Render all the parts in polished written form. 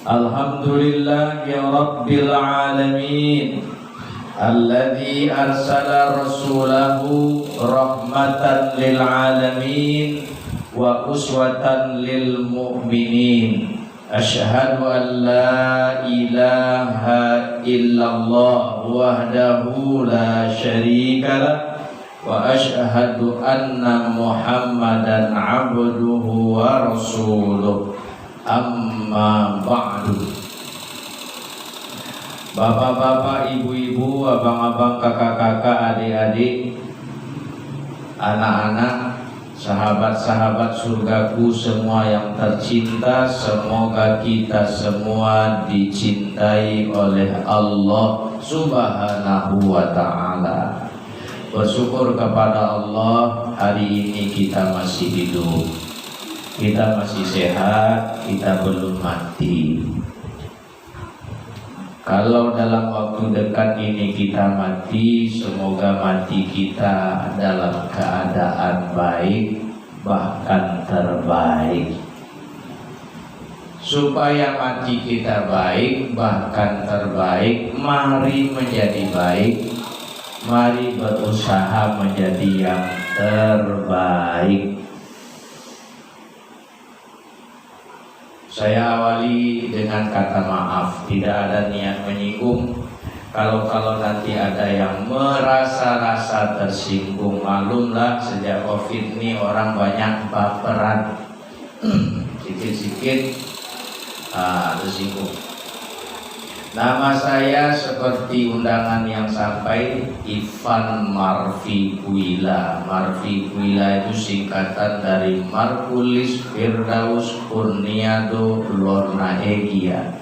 Alhamdulillahi Rabbil Alamin Alladhi arsala rasulahu rahmatan lil alamin wa uswatan lil mu'minin. Asyhadu an la ilaha illallah wahdahu la syarika lah wa asyhadu anna Muhammadan abduhu wa rasuluh. Amma ba'du. Bapak-bapak, ibu-ibu, abang-abang, kakak-kakak, adik-adik, anak-anak, sahabat-sahabat surgaku semua yang tercinta, semoga kita semua dicintai oleh Allah Subhanahu wa ta'ala. Bersyukur kepada Allah, hari ini kita masih hidup, kita masih sehat, kita belum mati. Kalau dalam waktu dekat ini kita mati, semoga mati kita dalam keadaan baik, bahkan terbaik. Supaya mati kita baik, bahkan terbaik, mari menjadi baik, mari berusaha menjadi yang terbaik. Saya awali dengan kata maaf, tidak ada niat menyinggung. Kalau nanti ada yang merasa-rasa tersinggung, maklumlah sejak Covid ini orang banyak baperan, sikit-sikit tersinggung. Nama saya seperti undangan yang sampai, Ivan Marviquila. Marviquila itu singkatan dari Markulis Firdaus Kurniado Lornaegia.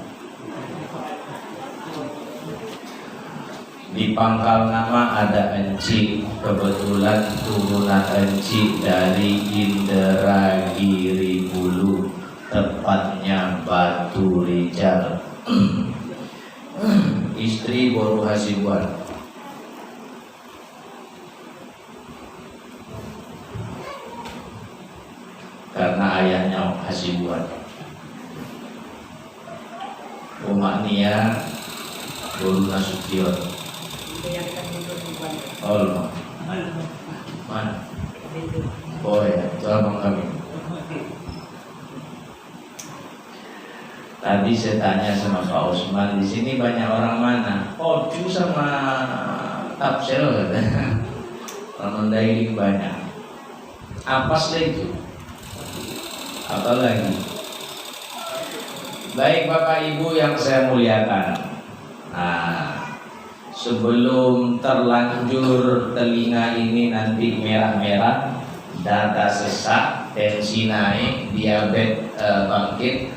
Di pangkal nama ada Enci, kebetulan turunan Enci dari Indragiri Bulu, tepatnya Batu Rijal. Istri Boru Hasibuan. Karena ayahnya Hasibuan. Rumah Nia Boru Nasution. Oh, mana? Oh ya, itu abang kami. Tadi saya tanya sama Pak Usman, di sini banyak orang mana? Oju sama Tapsel katanya. Orang Mandailing banyak. Apes itu? Apa lagi? Baik Bapak Ibu yang saya muliakan. Nah, sebelum terlanjur telinga ini nanti merah-merah, dada sesak, tensi naik, diabetes bangkit.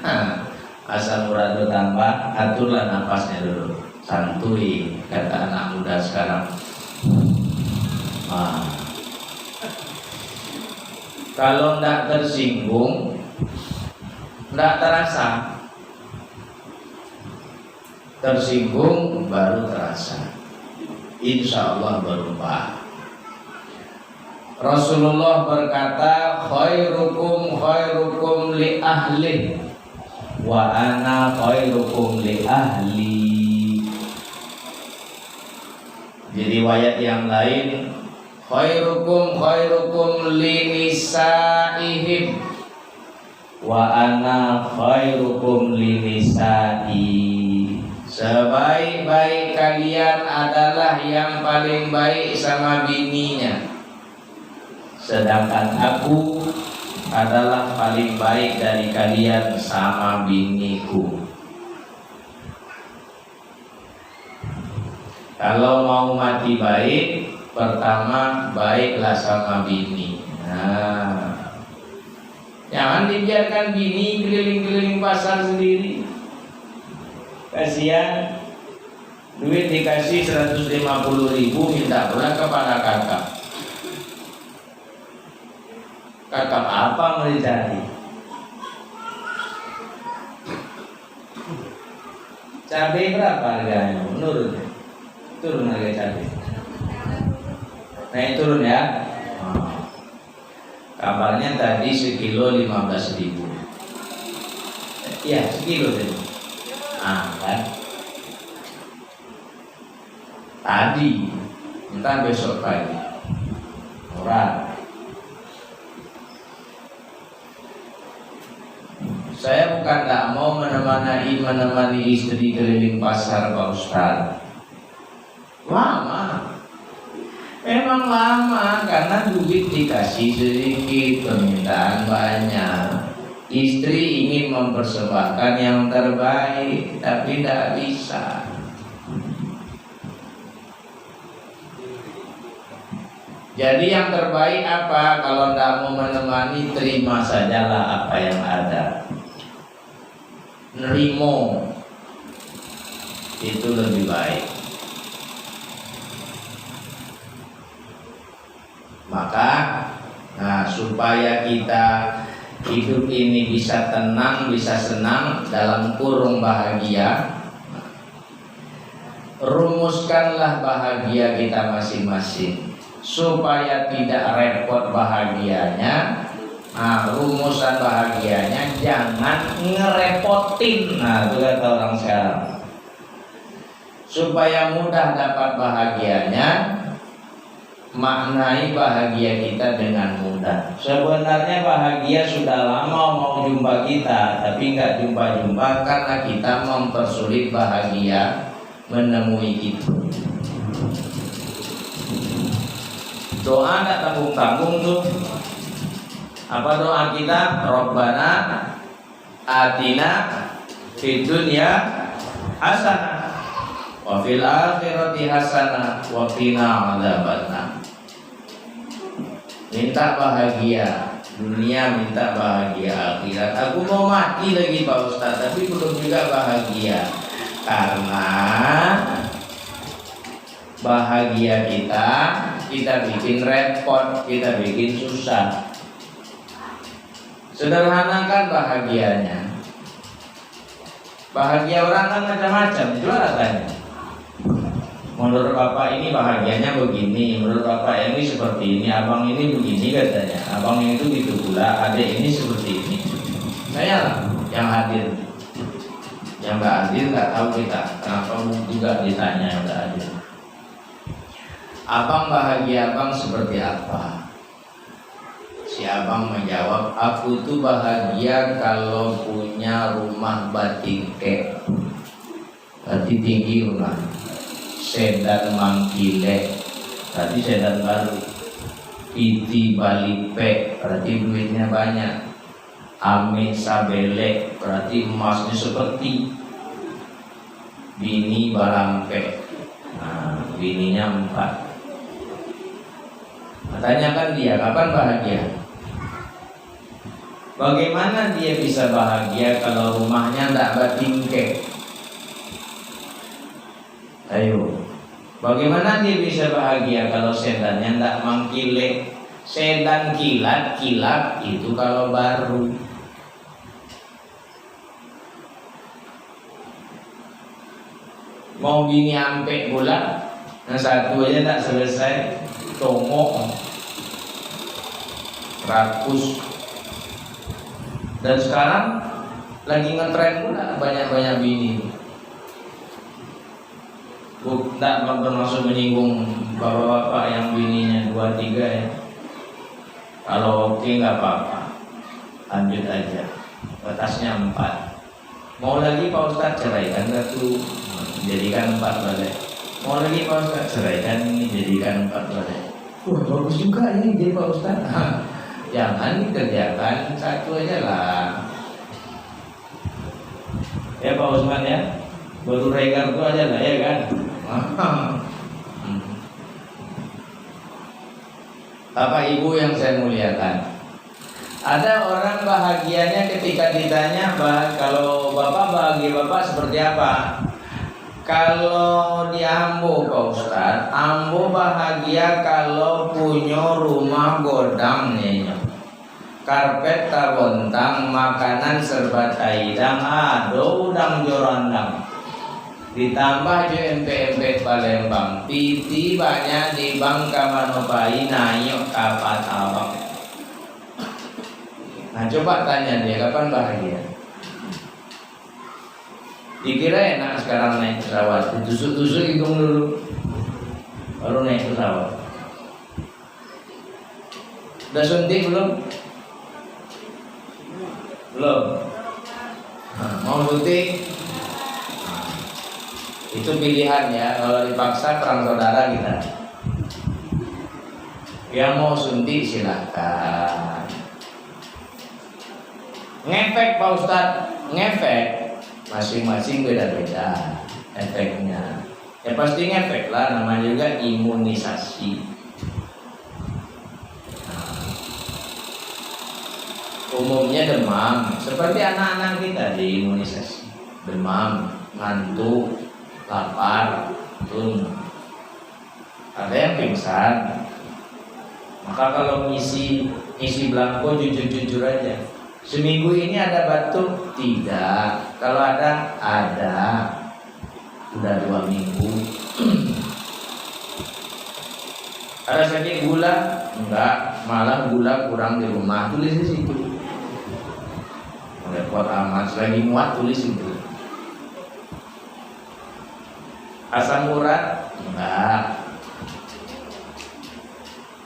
Asam urat tambah, aturlah napasnya dulu, santuy, kata anak muda sekarang. Kalau tidak tersinggung, tidak terasa. Tersinggung baru terasa. Insya Allah berubah. Rasulullah berkata, khairukum li ahli wa ana khairukum li ahli. Di riwayat yang lain, khairukum li nisaihim wa ana khairukum li nisai. Sebaik-baik kalian adalah yang paling baik sama bininya, sedangkan aku adalah paling baik dari kalian sama biniku. Kalau mau mati baik, pertama baiklah sama bini. Nah, jangan dibiarkan bini keliling-keliling pasar sendiri. Kasihan, duit dikasih 150.000 minta pulang kepada kakak. Kakak apa mau dicari? Cabai berapa harganya? Menurut turun harga cabai. Naik turun ya. Kabarnya tadi sekilo 15.000. Iya sekilo tadi. Kan? Tadi, entah besok pagi. Orang. Saya bukan tak mau menemani istri keliling pasar Pak Ustaz. Lama. Memang lama karena duit dikasih sedikit, permintaan banyak. Istri ingin mempersembahkan yang terbaik, tapi tidak bisa. Jadi yang terbaik apa? Kalau tidak mau menemani, terima sajalah apa yang ada. Nerimo itu lebih baik. Maka supaya kita hidup ini bisa tenang, bisa senang, dalam kurung bahagia, rumuskanlah bahagia kita masing-masing supaya tidak repot bahagianya. Rumusan bahagianya jangan ngerepotin. Itu kata orang sekarang. Supaya mudah dapat bahagianya, maknai bahagia kita dengan mudah. Sebenarnya bahagia sudah lama mau jumpa kita, tapi nggak jumpa-jumpa karena kita mempersulit bahagia menemui kita. Doa nggak tanggung-tanggung tuh. Apa doa kita? Rabbana atina fid dunya hasanah wa fil akhirati hasanah wa qina adzabannar. Minta bahagia dunia, minta bahagia akhirat. Aku mau mati lagi Pak Ustaz, tapi belum juga bahagia. Karena bahagia kita bikin repot, kita bikin susah. Sederhanakan bahagianya. Bahagia orang kan macam-macam, itu rasanya. Menurut Bapak ini bahagianya begini, menurut Bapak ini seperti ini, abang ini begini katanya, abang itu gitu pula, adik ini seperti ini. Saya lah yang hadir, yang nggak hadir nggak tahu kita. Kenapa juga ditanya yang nggak hadir? Abang bahagia abang seperti apa? Si abang menjawab, aku tuh bahagia kalau punya rumah batingke, berarti tinggi rumah. Sedan mangkile, berarti sedan baru. Iti balipe, berarti duitnya banyak. Ame sabele, berarti emasnya seperti. Bini balampe, bininya 4. Tanyakan dia kapan bahagia. Bagaimana dia bisa bahagia kalau rumahnya tidak batingke? Ayo, bagaimana dia bisa bahagia kalau sedannya tidak mangkile? Sedan kilat itu kalau baru. Mau bini ampe pula, yang satu aja tak selesai, tongok, rakus. Dan sekarang lagi ngetren pula banyak-banyak bini. Tidak bermaksud menyinggung bapak-bapak yang bininya 2-3 ya. Kalau oke nggak apa-apa, lanjut aja. Batasnya 4. Mau lagi Pak Ustadz ceraikan satu, jadikan 4 balai. Mau lagi Pak Ustadz ceraikan ini, jadikan 4 balai. Bagus juga ini dia Pak Ustadz. Jangan dikerjakan satu aja lah. Ya Pak Usman ya, baru regar itu aja lah ya kan. Bapak Ibu yang saya muliakan, ada orang bahagianya ketika ditanya, kalau Bapak bahagia Bapak seperti apa? Kalau di Ambo Pak Ustadz, Ambo bahagia kalau punya rumah godang nih, karpet tabontang, makanan serba taidang, udang jorandang, ditambah jo empe-empe Palembang, piti banyak di Bangka Manopai, nayok kapat abang. Nah coba tanya dia kapan bahagia. Dikira enak sekarang naik pesawat, ditusuk-tusuk hidung dulu, baru naik pesawat. Udah suntik belum? Belum. Mau suntik? Itu pilihan ya. Kalau dipaksa perang saudara kita. Yang mau suntik silahkan. Ngefek Pak Ustadz, ngefek. Masing-masing beda-beda efeknya. Ya pasti ngefek lah, namanya juga imunisasi. Umumnya demam, seperti anak-anak kita diimunisasi. Demam, ngantuk, lapar, ada yang pingsan. Maka kalau ngisi belangko jujur-jujur aja. Seminggu ini ada batuk? Tidak. Kalau ada. Udah 2 minggu. Ada sakit gula? Enggak, malah gula kurang di rumah. Tulis di situ. Repot amat, lagi muat tulis itu. Asam urat? Enggak.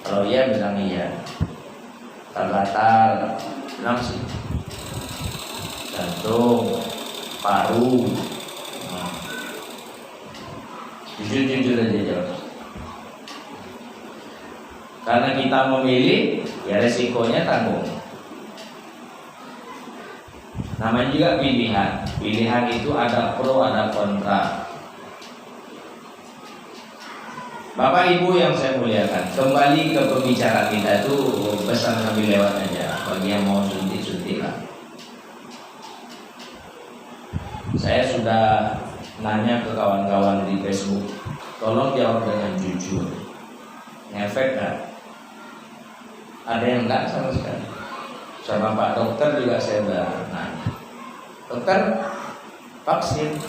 Kalau iya bilang iya. Gatal, bilang sih. Jantung, paru. Jujur aja jawab. Karena kita memilih, ya resikonya tanggung. Namanya juga pilihan. Pilihan itu ada pro, ada kontra. Bapak Ibu yang saya muliakan, kembali ke pembicaraan kita itu pesan sambil lewat aja. Bagi yang mau suntik lah. Saya sudah nanya ke kawan-kawan di Facebook, tolong jawab dengan jujur. Ngefek gak? Ada yang enggak sama sekali. Sama Pak Dokter juga saya udah nanya. Dokter,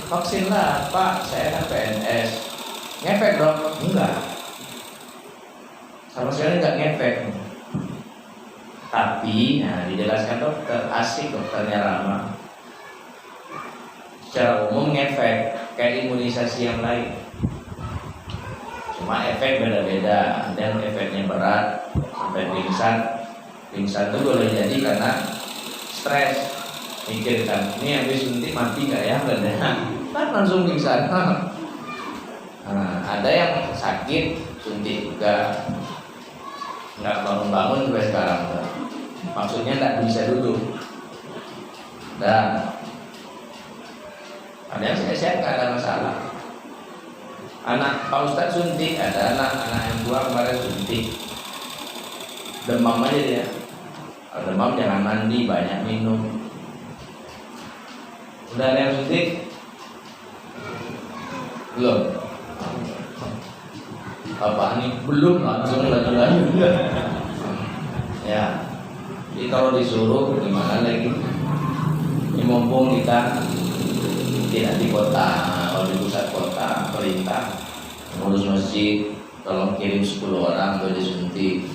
vaksin lah Pak, saya kan PNS. Ngefek dok? Enggak. Sama sekali enggak ngefek. Tapi, dijelaskan dokter, asik dokternya ramah. Secara umum ngefek kayak imunisasi yang lain. Cuma efek beda-beda. Ada yang efeknya berat sampai pingsan. Pingsan itu boleh jadi karena stres. Mikirkan, ini habis suntik mati nggak ya? Kan langsung pingsan. Ada yang sakit suntik juga nggak bangun-bangun sampai sekarang. Maksudnya nggak bisa duduk. Dan ada yang sehat nggak ada masalah. Anak Pak Ustadz suntik, ada anak yang tua kemarin suntik. Demam aja dia. Kalau demam jangan mandi, banyak minum. Udah ada yang suntik? Belum. Bapak ini belum langsung lanjut. Ya. Jadi kalau disuruh gimana lagi? Ini mumpung kita tidak di kota, kalau di pusat kota, perintah ngurus masjid, tolong kirim 10 orang untuk disuntik.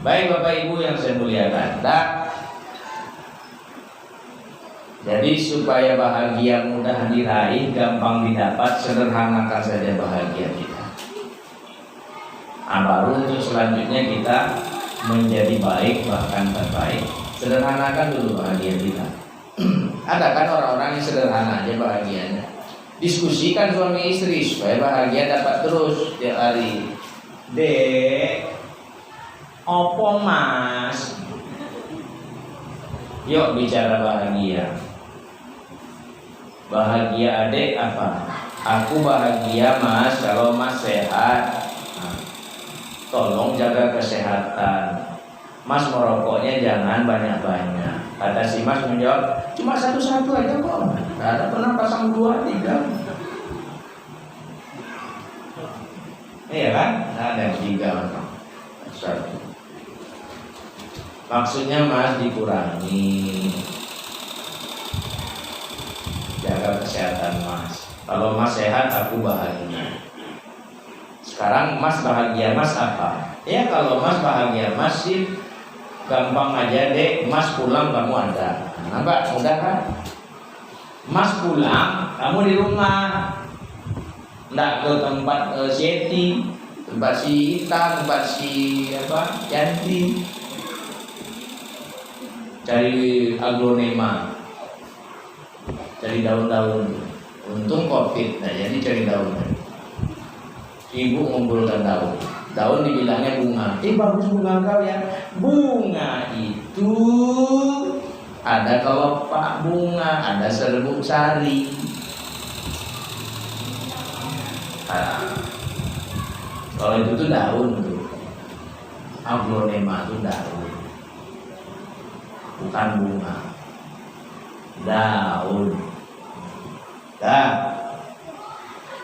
Baik Bapak Ibu yang saya muliakan, jadi supaya bahagia mudah diraih, gampang didapat, sederhanakan saja bahagia kita. Baru untuk selanjutnya kita menjadi baik bahkan terbaik. Sederhanakan dulu bahagia kita. Ada kan orang-orang yang sederhana aja bahagianya. Diskusikan suami istri supaya bahagia dapat terus tiap hari. Dek, opo mas? Yuk bicara bahagia. Bahagia adek apa? Aku bahagia mas kalau mas sehat. Tolong jaga kesehatan. Mas merokoknya jangan banyak-banyak. Kata si mas menjawab, cuma satu-satu aja kok. Tidak ada pernah pasang 2, 3. Iya kan? Nah, ada 3 satu. Maksudnya mas dikurangi. Jaga kesehatan mas. Kalau mas sehat aku bahagia. Sekarang mas bahagia mas apa? Ya kalau mas bahagia mas sih gampang aja deh, mas pulang kamu ada. Nampak mudah kan? Mas pulang, kamu di rumah, nggak ke tempat Seti, tempat si Ita, tempat si Yanti, cari aglonema, cari daun-daun. Untung COVID, nah jadi cari daun. Ibu ngumpulkan daun. Daun dibilangnya bunga. Bagus bunga kau ya. Bunga itu ada kelopak bunga, ada serbuk sari. Kalau itu tuh daun tuh. Aglonema itu daun, bukan bunga. Daun. Dah.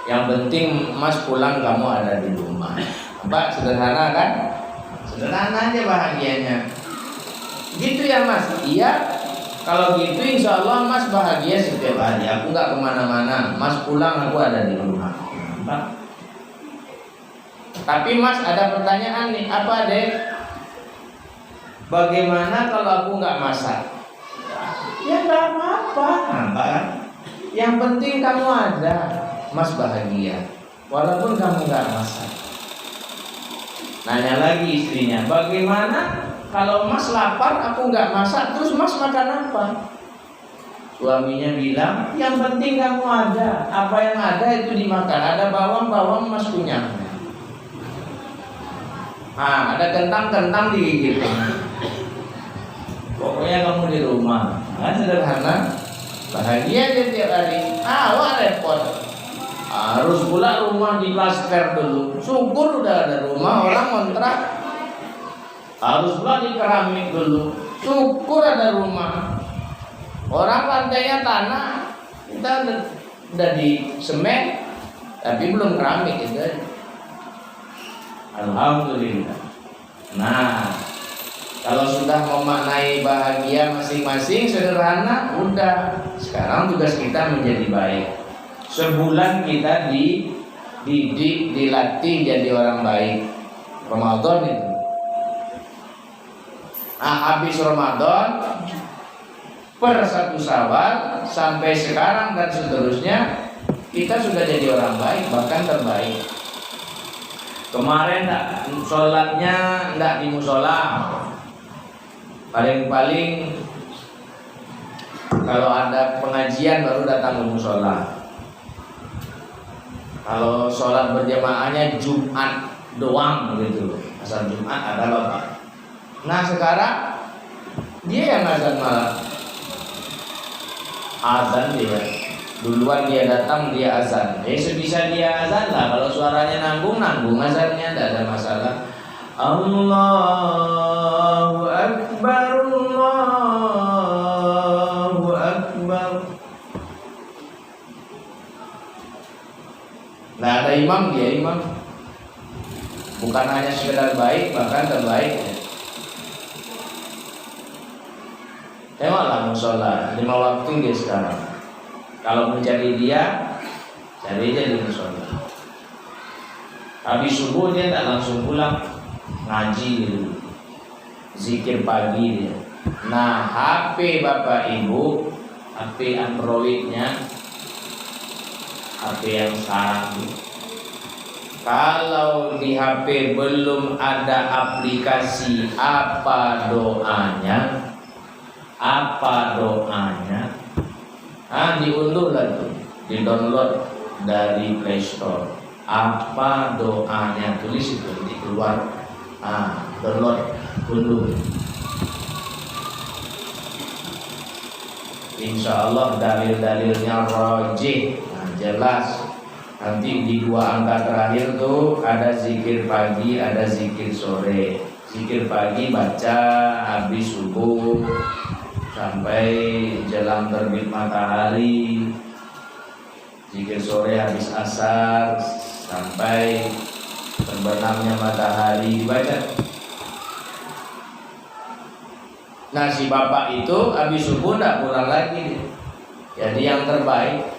Yang penting Mas pulang kamu ada di rumah. Pak, sederhana kan? Sederhana aja bahagianya. Gitu ya Mas? Iya. Kalau gitu insya Allah Mas bahagia setiap hari. Aku nggak kemana-mana. Mas pulang aku ada di rumah. Pak. Tapi Mas ada pertanyaan nih. Apa deh? Bagaimana kalau aku nggak masak? Ya nggak apa-apa. Kan? Yang penting kamu ada. Mas bahagia. Walaupun kamu nggak masak. Nanya lagi istrinya, bagaimana kalau Mas lapar, aku nggak masak, terus Mas makan apa? Suaminya bilang, yang penting kamu ada. Apa yang ada itu dimakan. Ada bawang Mas punya. Ada kentang digigit. Pokoknya kamu di rumah. Sederhana, bahagia aja tiap hari. Wah repot. Harus pula rumah diplaster dulu. Syukur udah ada rumah, orang kontrak. Harus pula di keramik dulu. Syukur ada rumah. Orang lantainya tanah, kita udah di semen, tapi belum keramik gitu. Alhamdulillah. Nah, kalau sudah memaknai bahagia masing-masing sederhana, udah. Sekarang tugas kita menjadi baik. Sebulan kita dididik, dilatih jadi orang baik. Ramadan itu. Habis Ramadan per 1 Syawal sampai sekarang dan seterusnya kita sudah jadi orang baik, bahkan terbaik. Kemarin sholatnya enggak di musola. Paling-paling kalau ada pengajian baru datang ke musola. Kalau sholat berjamaahnya Jumat doang gitu, asal Jumat ada bapak. Nah sekarang dia yang azan malah, azan dia duluan, dia datang dia azan. Sebisa dia azan lah. Kalau suaranya nanggung azannya, tidak ada masalah. Allahu Akbar, Allahu Akbar. Nah ada imam, dia imam. Bukan hanya sekedar baik, bahkan terbaik. Tengoklah musola 5 waktu dia sekarang. Kalau mencari dia, cari aja di musola. Habis subuh dia tak langsung pulang, ngaji dulu, zikir pagi dia. Nah HP bapak ibu, HP Androidnya, HP yang sekarang, kalau di HP belum ada aplikasi apa doanya, diunduh lah tuh, di download dari Play Store. Apa doanya, tulis itu nanti keluar. Download, unduh. Insya Allah dalil-dalilnya rajih, jelas. Nanti di 2 angka terakhir tuh ada zikir pagi, ada zikir sore. Zikir pagi baca habis subuh sampai jelang terbit matahari. Zikir sore habis asar sampai terbenamnya matahari dibaca. Nah si bapak itu habis subuh tidak pulang lagi. Jadi yang terbaik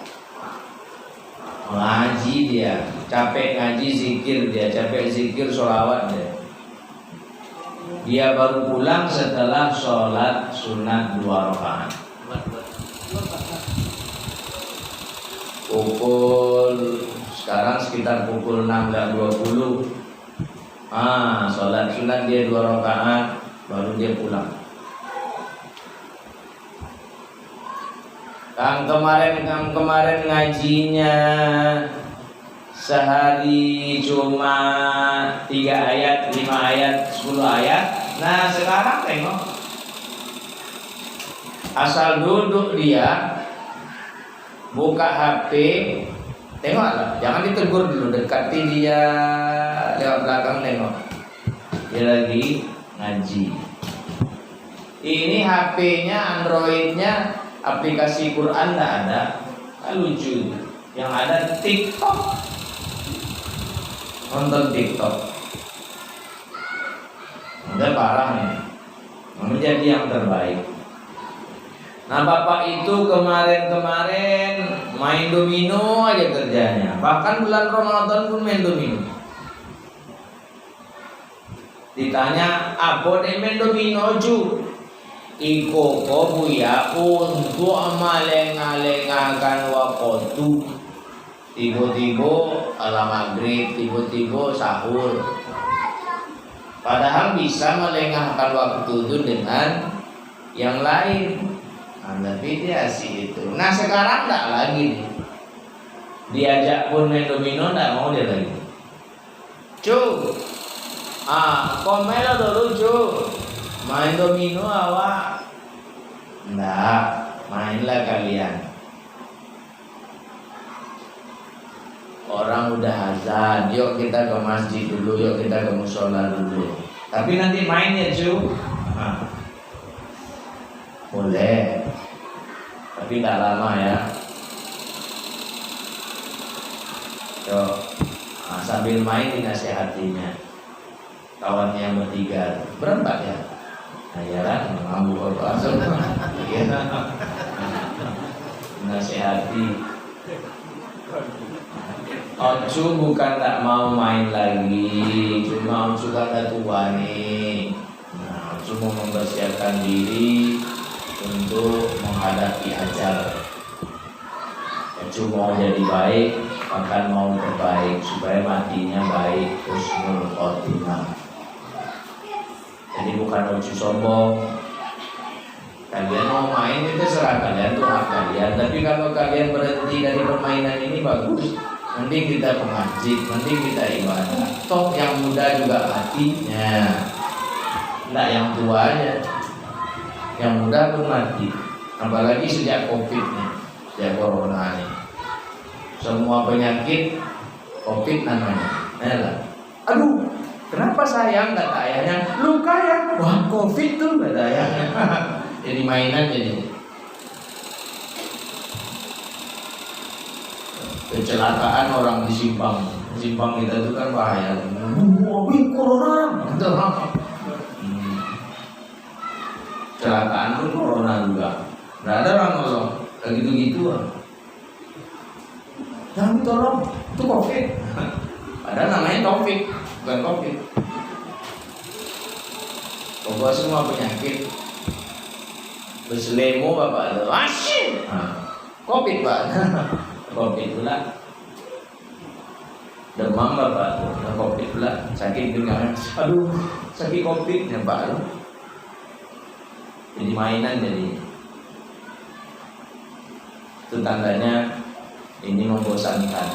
ngaji dia, capek ngaji zikir dia, capek zikir sholawat dia. Dia baru pulang setelah sholat sunat 2 rakaat. sekarang sekitar pukul 6:20. Sholat sunat dia 2 rakaat baru dia pulang. Kang kemarin ngajinya sehari cuma 3 ayat, 5 ayat, 10 ayat. Nah sekarang tengok, asal duduk dia buka HP, tengoklah, jangan ditegur dulu, dekati dia lewat belakang, tengok dia lagi ngaji. Ini HP-nya, Android-nya, aplikasi Quran nggak ada, kan lucu. Yang ada TikTok, nonton TikTok. Udah parah nih, menjadi yang terbaik. Nah bapak itu kemarin main domino aja kerjanya. Bahkan bulan Ramadan pun main domino. Ditanya, apa deh main domino ju? Iko ko buya untuk amalengalengakan wakotu. Tiba-tiba ala maghrib, tiba-tiba sahur. Padahal bisa melengahkan waktu itu dengan yang lain. Tapi dia asik itu. Nah sekarang enggak lagi nih. Diajak pun main domino enggak mau dia lagi. Komelo dulu main domino awak. Enggak, mainlah kalian. Orang udah azan, yuk kita ke masjid dulu, yuk kita ke musola dulu. Tapi nanti mainnya boleh, tapi tidak lama ya. Sambil main dinasehatinya. Kawannya yang bertiga, berempat ya. Ayaran mengambil langsung. Nasihati. Ocu bukan tak mau main lagi, cuma Ocu kan tua nih. Nah, Ocu mau mempersiapkan diri untuk menghadapi ajal. Ocu mau jadi baik, bahkan mau terbaik supaya matinya baik, husnul khotimah. Jadi bukan Ocu sombong. Kalian mau main itu serah kalian, tuh hak kalian. Tapi kalau kalian berhenti dari permainan ini bagus. Mending kita ke masjid, mending kita ibadah. Toh yang muda juga matinya, enggak yang tua aja. Yang muda pun mati. Apalagi sejak Covid nih, sejak Corona nih. Semua penyakit Covid namanya. Aduh, kenapa sayang kata ayahnya? Luka ya? Wah Covid tuh kata ayahnya. Jadi mainan jadi. Kecelakaan orang di simpang kita itu kan bahaya. Wih corona, kecelakaan pun corona juga. Nggak ada orang nolong, kayak gitu-gitu. Jangan tolong, itu Covid. Padahal namanya Taufik, bukan Covid. Bawa semua penyakit. Berselemo bapak itu, asyik. Covid pak. Covid pula, demam bapak tuh, Covid pula, sakit pinggang, aduh sakit Covid ya pak, jadi mainan jadi, itu tandanya ini membosankan.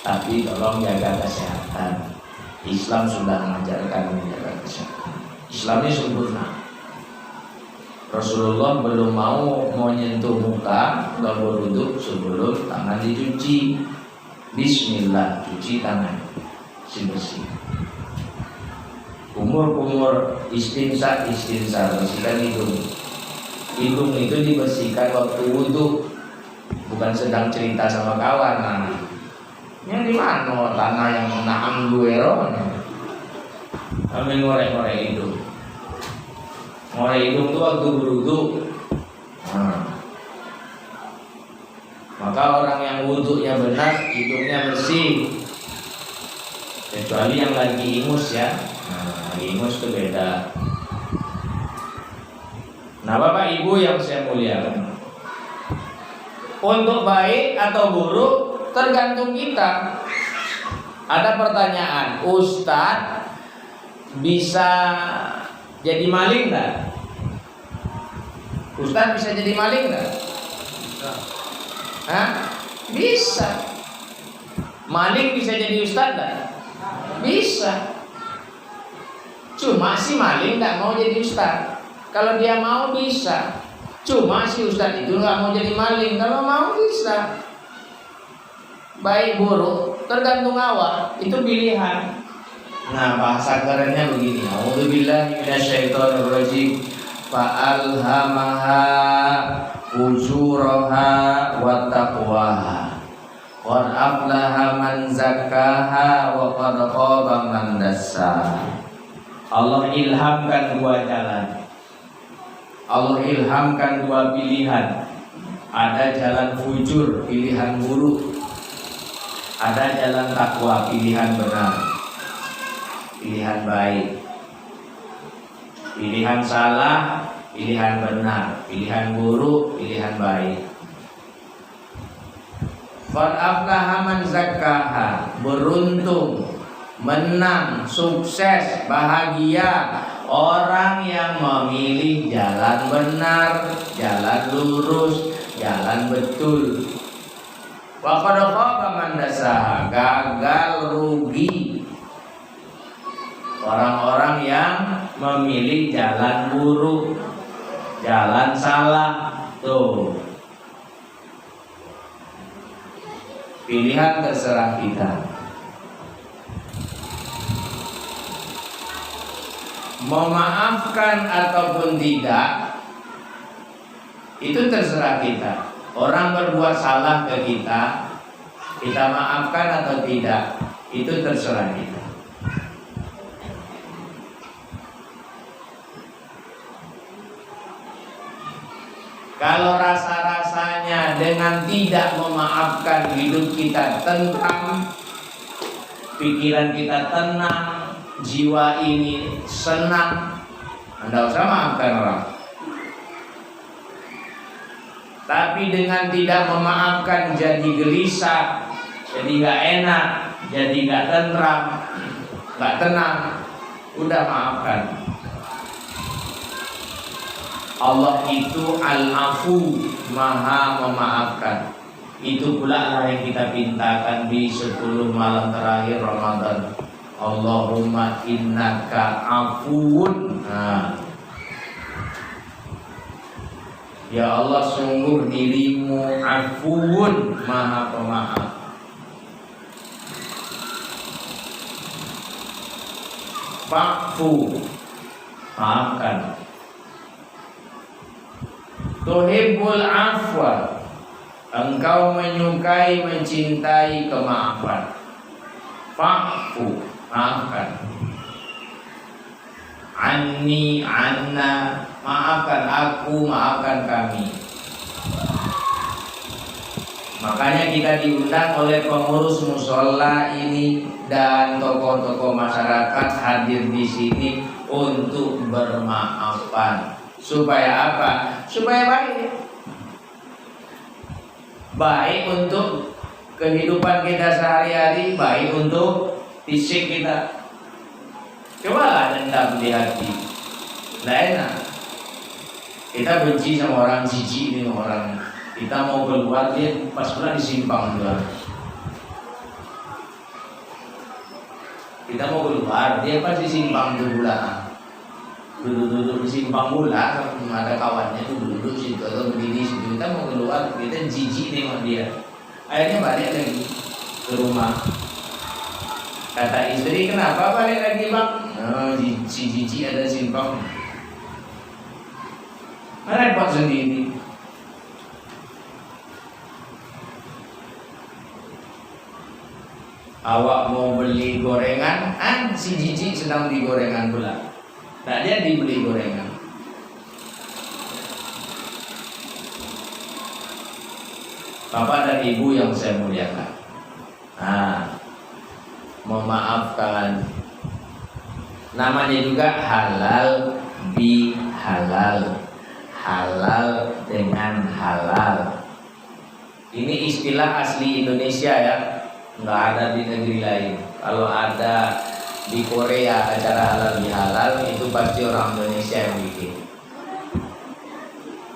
Tapi tolong jaga kesehatan. Islam sudah mengajarkan menjaga kesehatan. Islam ini sempurna. Rasulullah belum mau menyentuh muka kalau berwudu sebelum tangan dicuci. Bismillah, cuci tangan bersih. Kumur istinsar, bersihkan hidung. Hidung itu dibersihkan waktu wudu, bukan sedang cerita sama kawan. Yang di mana tanah yang naam duero? Kami ngorek-ngorek hidung. Ngorek hidung itu waktu berwudu. Maka orang yang wudunya benar, hidungnya bersih. Kecuali yang lagi ingus ya. Lagi ingus itu beda. Nah Bapak Ibu yang saya muliakan, Untuk baik atau buruk tergantung kita. Ada pertanyaan, Ustadz bisa jadi maling nggak? Ustadz bisa jadi maling nggak? Hah? Bisa. Maling bisa jadi ustadz nggak? Bisa. Cuma si maling nggak mau jadi ustadz. Kalau dia mau bisa. Cuma si ustadz itu nggak mau jadi maling. Kalau mau bisa. Baik buruk tergantung awak, itu pilihan. Nah, bahasa kerennya begini. A'udzubillahi minasyaitonirrajim. Fa'alhamaha fujuraha wa taqwaha. Qad aflaha man zakkaha wa qad khaba man dassaha. Allah ilhamkan dua jalan. Allah ilhamkan dua pilihan. Ada jalan fujur, pilihan buruk. Ada jalan takwa, pilihan benar, pilihan baik. Pilihan salah, pilihan benar. Pilihan buruk, pilihan baik. Qad aflaha man zakkaha. Beruntung, menang, sukses, bahagia orang yang memilih jalan benar, jalan lurus, jalan betul. Wa qad khaba man dassaha. Gagal, rugi orang-orang yang memilih jalan buruk, jalan salah. Tuh, pilihan terserah kita. Memaafkan ataupun tidak, itu terserah kita. Orang berbuat salah ke kita, kita maafkan atau tidak, itu terserah kita. Kalau rasa-rasanya dengan tidak memaafkan hidup kita tentram, pikiran kita tenang, jiwa ini senang, Anda usah maafkan orang. Tapi dengan tidak memaafkan jadi gelisah, jadi gak enak, jadi gak tentram, gak tenang, udah maafkan. Allah itu Al-Afu, Maha memaafkan. Itu pula lah yang kita pintakan di 10 malam terakhir Ramadan. Allahumma innaka afuun. Nah, ya Allah, sungguh dirimu afuun, Maha pemaaf. Fa'fu, maafkan. Tuhibbul afwa, engkau menyukai, mencintai kemaafan. Fa'fu, maafkan. Anni, anna, maafkan aku, maafkan kami. Makanya kita diundang oleh pengurus musola ini dan tokoh-tokoh masyarakat hadir di sini untuk bermaafan. Supaya apa? Supaya baik. Baik untuk kehidupan kita sehari-hari, baik untuk fisik kita. Cobalah dendam di hati, nggak enak. Kita benci sama orang, jijik nih orang. Kita mau keluar, dia pas pulang disimpang juga. Kita mau keluar, dia pas disimpang tuh pula. Duduk-duduk di simpang bola, ada kawannya tuh duduk situ atau berdiri situ. Kita mau keluar, kita jijik nengok dia. Akhirnya balik lagi ke rumah. Kata istri, kenapa balik lagi bang? Oh, si jijik ada simpang. Repot sendiri. Awak mau beli gorengan, si jijik sedang di gorengan pula. Nah, dia dibeli gorengan. Bapak dan Ibu yang saya muliakan, memaafkan namanya juga halal bi halal, halal dengan halal. Ini istilah asli Indonesia ya, nggak ada di negeri lain. Kalau ada di Korea acara halal bihalal itu pasti orang Indonesia yang bikin.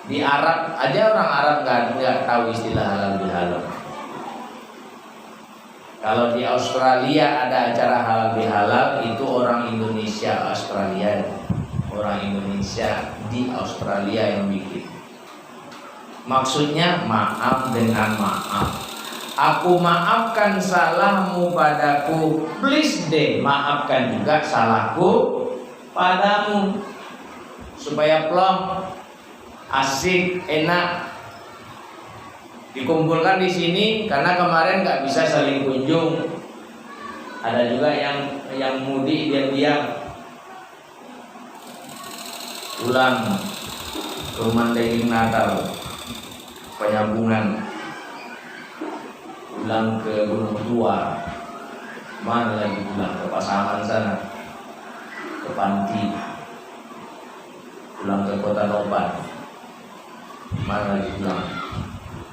Di Arab aja orang Arab nggak tahu istilah halal bihalal. Kalau di Australia ada acara halal bihalal itu orang Indonesia Australia, orang Indonesia di Australia yang bikin. Maksudnya maaf dengan maaf. Aku maafkan salahmu padaku, please deh maafkan juga salahku padamu, supaya plong, asik, enak. Dikumpulkan di sini karena kemarin nggak bisa saling kunjung. Ada juga yang mudik diam-diam pulang ke rumah daging Natal, penyambungan, pulang ke Gunung Tua, mana lagi pulang ke Pasaman sana, ke Panti, pulang ke Kota Nopan, mana lagi pulang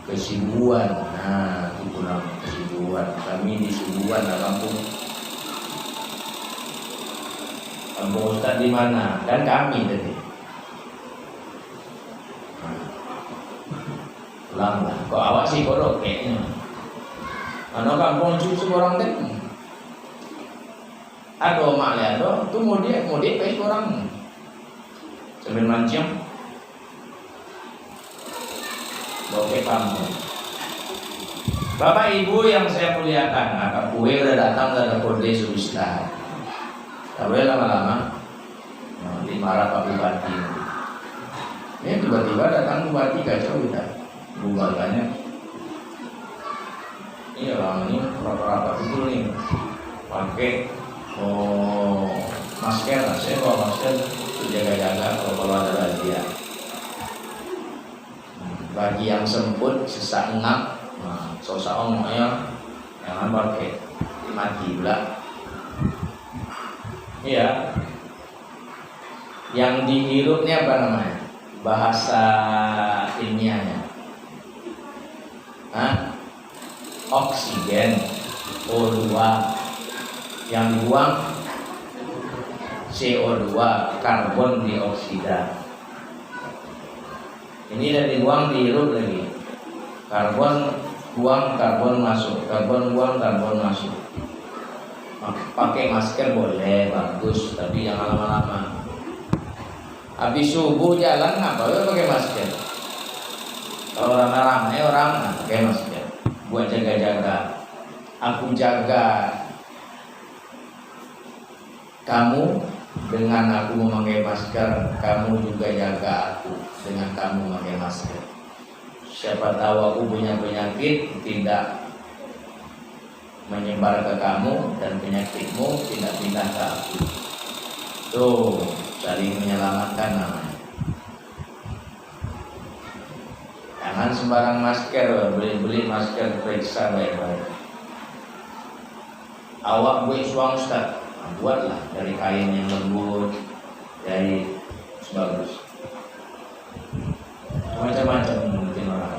ke Sibuan. Nah, itu pulang ke Sibuan. Kami di Sibuan, kampung Ustadz di mana? Dan kami tadi. Pulang lah. Kok awak sih kodok kayaknya. Ano kampung cucu orang tadi. Aduh mak lihat doh, tu mau dia pes orang. Sambil mancing. Oke kamu. Bapak Ibu yang saya muliakan, akak kue udah datang dari kode subista. Tak boleh lama-lama. Nanti marah Pak Bupati. Ini tiba-tiba datang Bupati kacau kita. Bubarkannya. Ini orang ini rapat betul nih. Pakai masker. Saya bawa masker untuk jaga-jaga kalau ada razia. Bagi yang semput, sesak ngap, sosak omongnya jangan pakai, mati pula. Iya. Yang dihirup ini apa namanya? Bahasa ilmiahnya. Oksigen, O2. Yang dibuang CO2, karbon dioksida. Ini dari buang dihirup lagi. Karbon buang, karbon masuk. Karbon buang, karbon masuk. Pakai masker boleh, bagus, tapi jangan lama-lama. Habis subuh jalan apa pakai masker? Kalau rame-rame orang pakai masker. Buat jaga-jaga. Aku jaga kamu dengan aku memakai masker, kamu juga jaga aku dengan kamu memakai masker. Siapa tahu aku punya penyakit tidak menyebar ke kamu dan penyakitmu tidak pindah ke aku. Tuh, saling menyelamatkan namanya. Jangan sembarang masker, beli masker periksa baik-baik. Awak buat suang Ustaz, buatlah dari kain yang lembut, dari bagus. Macam-macam mungkin orang.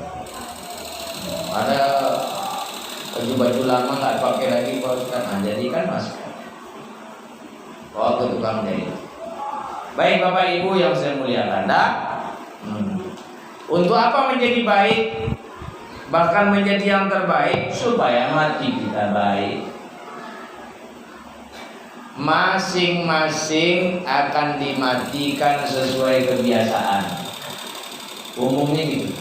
Ada baju-baju lama nggak pakai lagi Pak Ustaz, nah jadikan masker. Bawa ke tukang jahit. Baik Bapak Ibu yang saya muliakan, untuk apa menjadi baik, bahkan menjadi yang terbaik, supaya mati kita baik. Masing-masing akan dimatikan sesuai kebiasaan. Umumnya gitu.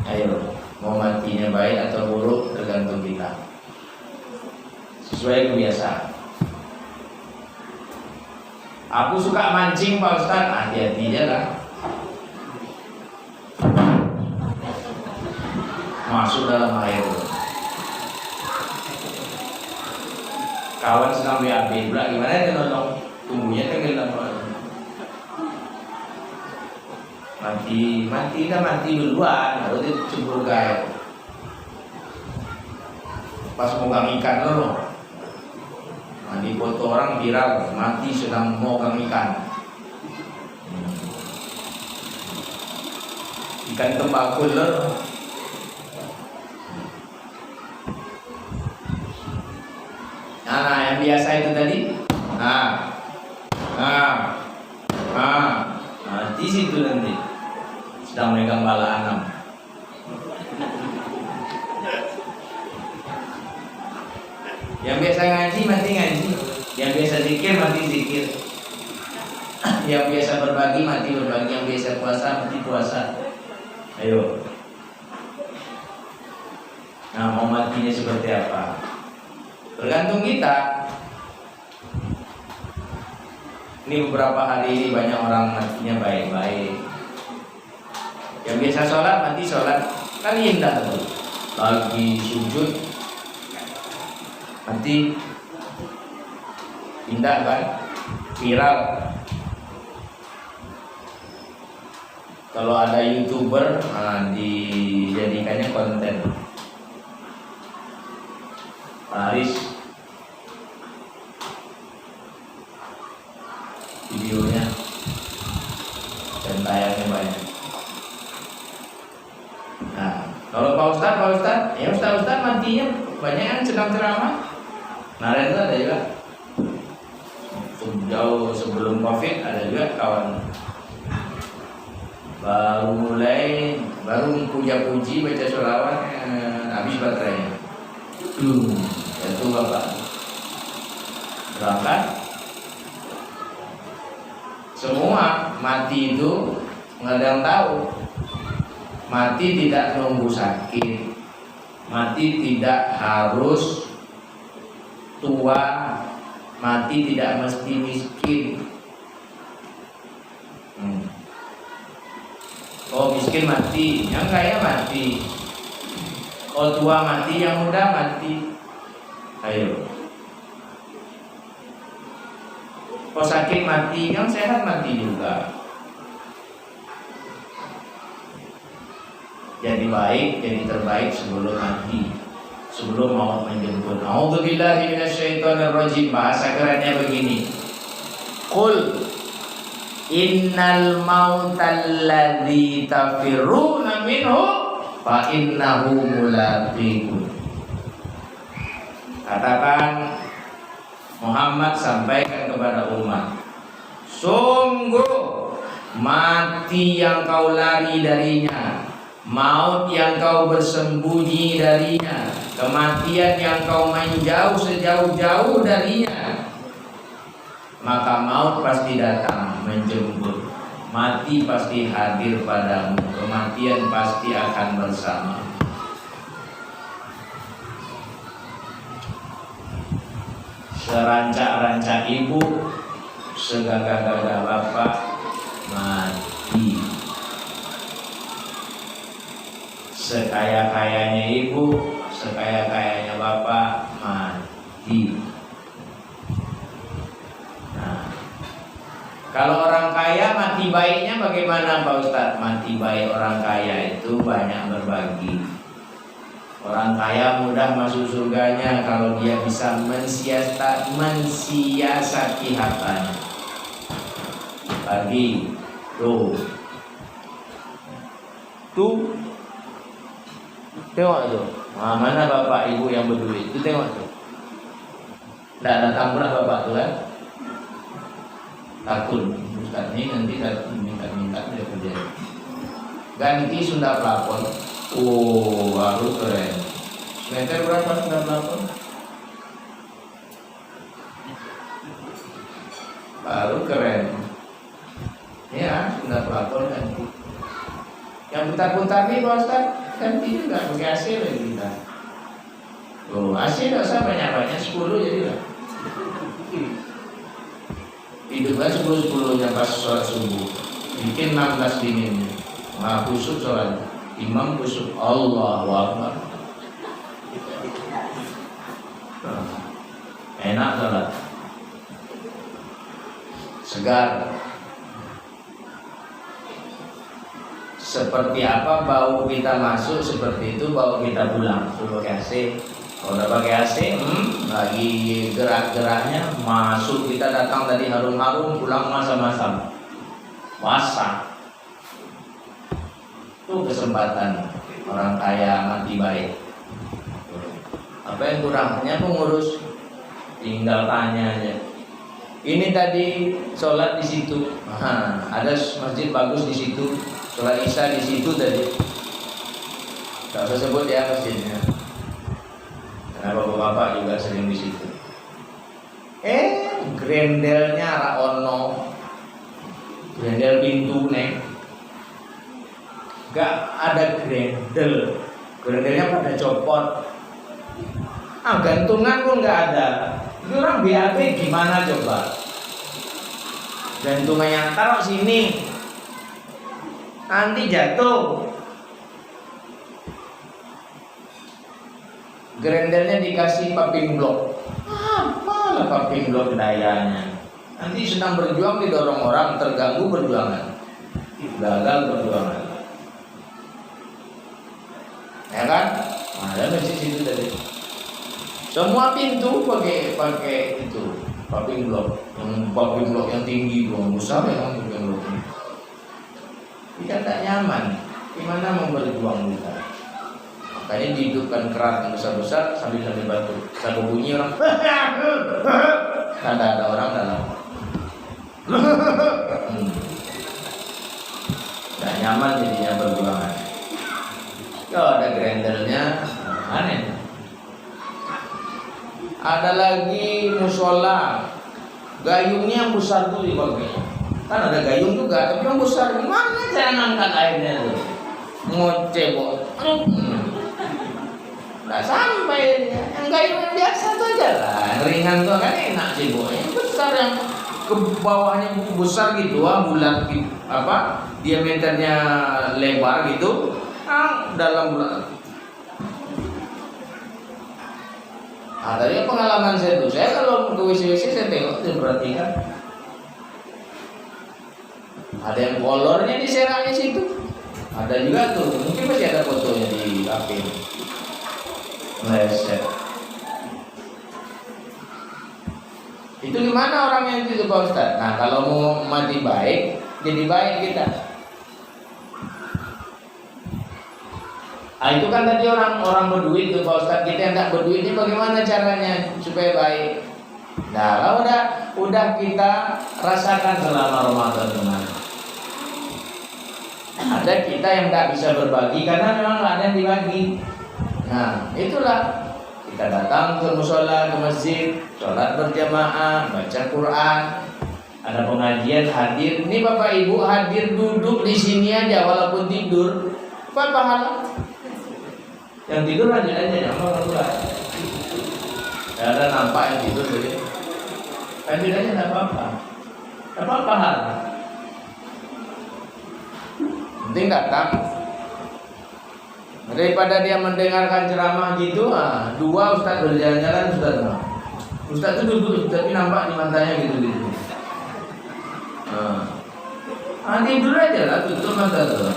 Ayo, mau matinya baik atau buruk tergantung kita. Sesuai kebiasaan. Aku suka mancing Pak Ustaz, hati-hati aja lah. Masuk dalam air. Kawan sedang BAB pula, gimana dia nolong? Tumbuhnya kan dalam air. Mati duluan, baru dia cebur ke air. Pas megang ikan loh. Di foto orang viral, mati sedang megang ikan. Ikan tembakau lor. Nah, yang biasa itu tadi. Di situ nanti sedang megang bala 6. Yang biasa ngaji mati ngaji, yang biasa zikir mati zikir, yang biasa berbagi mati berbagi, yang biasa puasa mati puasa. Ayo. Nah, mau matinya seperti apa? Tergantung kita. Ini beberapa hari ini banyak orang matinya baik-baik. Yang biasa sholat mati sholat, kan indah tuh. Lagi sujud mati, indah kan, viral. Kalau ada YouTuber, dijadikannya konten. Laris videonya dan tayangnya banyak. Nah, kalau Pak Ustadz, ya Ustadz mantinya banyak yang sedang ceramah. Kemarin itu ada juga, jauh sebelum COVID ada juga kawan baru puja-puji baca sholawat, habis baterainya. Itu Bapak berangkat. Semua mati itu nggak ada yang tahu. Mati tidak nunggu sakit, mati tidak harus tua, mati tidak mesti miskin. Oh, miskin mati, yang kaya mati. Oh, tua mati, yang muda mati. Ayo. Oh, sakit mati, yang sehat mati juga. Jadi baik, jadi terbaik sebelum mati, sebelum maut menjemput. A'udzubillahi minasyaitonirrajim. Bahasa kerennya begini. Qul innal mautalladzi tafirruna minhu fa innahu mulaqikum. Katakan Muhammad, sampaikan kepada umat, sungguh mati yang kau lari darinya, maut yang kau bersembunyi darinya, kematian yang kau menjauh sejauh-jauh darinya, maka maut pasti datang menjemput. Mati pasti hadir padamu, kematian pasti akan bersama. Serancak-rancak ibu, segagah-gagah bapak mati. Sekaya-kayanya ibu, sekaya-kayanya bapak mati. Nah, kalau orang kaya mati baiknya bagaimana Pak Ustadz? Mati baik orang kaya itu banyak berbagi. Orang kaya mudah masuk surganya kalau dia bisa mensiasati hartanya. Bagi tuh tengok tuh. Nah, mana bapak ibu yang berduit? Itu tengok tuh. Tidak datang pula bapak tuh kan? Takut Ustaz ini nanti minta-minta dia kerja. Ganti Sunda plafon. Oh, baru keren. Meter berapa Sunda plafon? Baru keren. Ya, Sunda plafon ganti. Yang putar-putar nih Pak Ustaz, ganti juga pakai AC lagi kita. Oh, AC tidak usah banyak-banyak, 10 jadi lah. Hidupnya 10-10-nya pas sholat subuh. Bikin 16 dinginnya. Nah, kusuk sholat. Imam kusuk. Allahu Akbar. Enak sholat. Segar. Seperti apa bau kita masuk, seperti itu bau kita pulang. Suruh pakai AC. Kalau udah pakai AC, lagi gerak-geraknya masuk, kita datang tadi harum-harum, pulang masam-masam. Masak. Itu kesempatan orang kaya mati baik. Apa yang kurangnya pengurus, tinggal tanya aja. Ini tadi sholat di situ, ada masjid bagus di situ, sholat isya di situ tadi. Gak usah sebut ya masjidnya. Karena bapak-bapak juga sering di situ. Grendelnya ra ono, grendel pintu nih. Gak ada grendel, grendelnya pada copot. Gantungan pun gak ada. Ini orang BAB gimana coba? Gantungan yang taruh sini, nanti jatuh. Grendelnya dikasih paping blok. Apalah paping blok dayanya. Nanti sedang berjuang didorong orang, terganggu perjuangan, gagal perjuangan. Ya kan? Ada masjid situ tadi. Semua pintu pakai itu paping blok, yang tinggi, yang besar ya paping blok. Kita tak nyaman. Gimana mau berjuang kita? Makanya dihidupkan kerat yang besar-besar sambil batu. Sambil bunyi orang. Tanda ada orang dalam. Gak nyaman jadinya perjuangan. Kalau ada grendelnya, aneh. Ada lagi musola, gayungnya yang besar tuh dipakai. Kan ada gayung juga, tapi yang besar. Gimana cara ngangkat airnya tuh? Ngoceh nggak sampai. Yang gayung yang biasa tuh aja lah, ringan tuh kan enak sih bu. Yang besar yang ke bawahnya besar gitu, bulat gitu, diameternya lebar gitu, dalam bulan. Tadi pengalaman saya tuh, saya kalau ke WC saya tengok, saya perhatikan ada yang kolornya diseraknya situ, ada juga tuh, mungkin masih ada fotonya di HP. Meleset. Itu gimana orangnya itu Pak Ustaz? Nah kalau mau mati baik, jadi baik kita. Itu kan tadi orang berduit tuh Pak Ustaz. Kita yang tak berduit ini bagaimana caranya supaya baik? Nah kalau udah kita rasakan selama Ramadan kemarin, ada kita yang tak bisa berbagi karena memang nggak ada yang dibagi. Nah itulah kita datang ke musola, ke masjid, sholat berjamaah, baca Quran, ada pengajian, hadir. Ini Bapak Ibu hadir duduk di sini aja walaupun tidur, apa pahala? Yang tidur aja yang orang tua. Ada nampak yang tidur begitu. Hadir aja tidak apa-apa. Apa pahala? Penting datang. Daripada dia mendengarkan ceramah gitu, dua ustaz berjalan-jalan ustaz itu duduk tapi nampak di matanya gitu. Tidur aja lah, tutup mata tuh.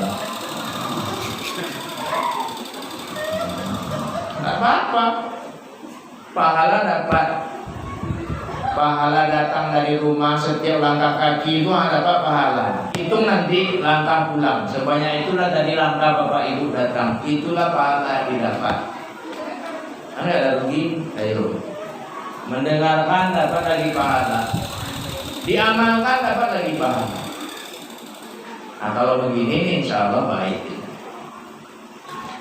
Gak apa-apa. Pahala dapat. Pahala datang dari rumah, setiap langkah kaki itu dapat pahala. Hitung nanti langkah pulang, sebanyak itulah dari langkah Bapak Ibu datang, itulah pahala yang didapat. Anda ada rugi, ayo. Mendengarkan dapat lagi pahala, diamalkan dapat lagi pahala. Nah kalau begini insya Allah baik.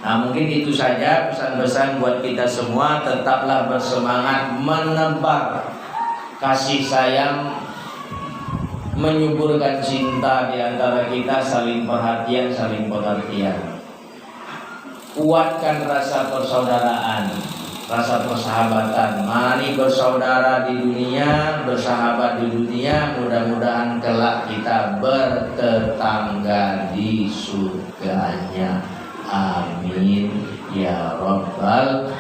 Nah mungkin itu saja pesan-pesan buat kita semua. Tetaplah bersemangat menebar kasih sayang, menyuburkan cinta di antara kita, saling perhatian, saling pengertian. Kuatkan rasa persaudaraan, rasa persahabatan. Mari bersaudara di dunia, bersahabat di dunia. Mudah-mudahan kelak kita bertetangga di surganya. Amin ya Rabbal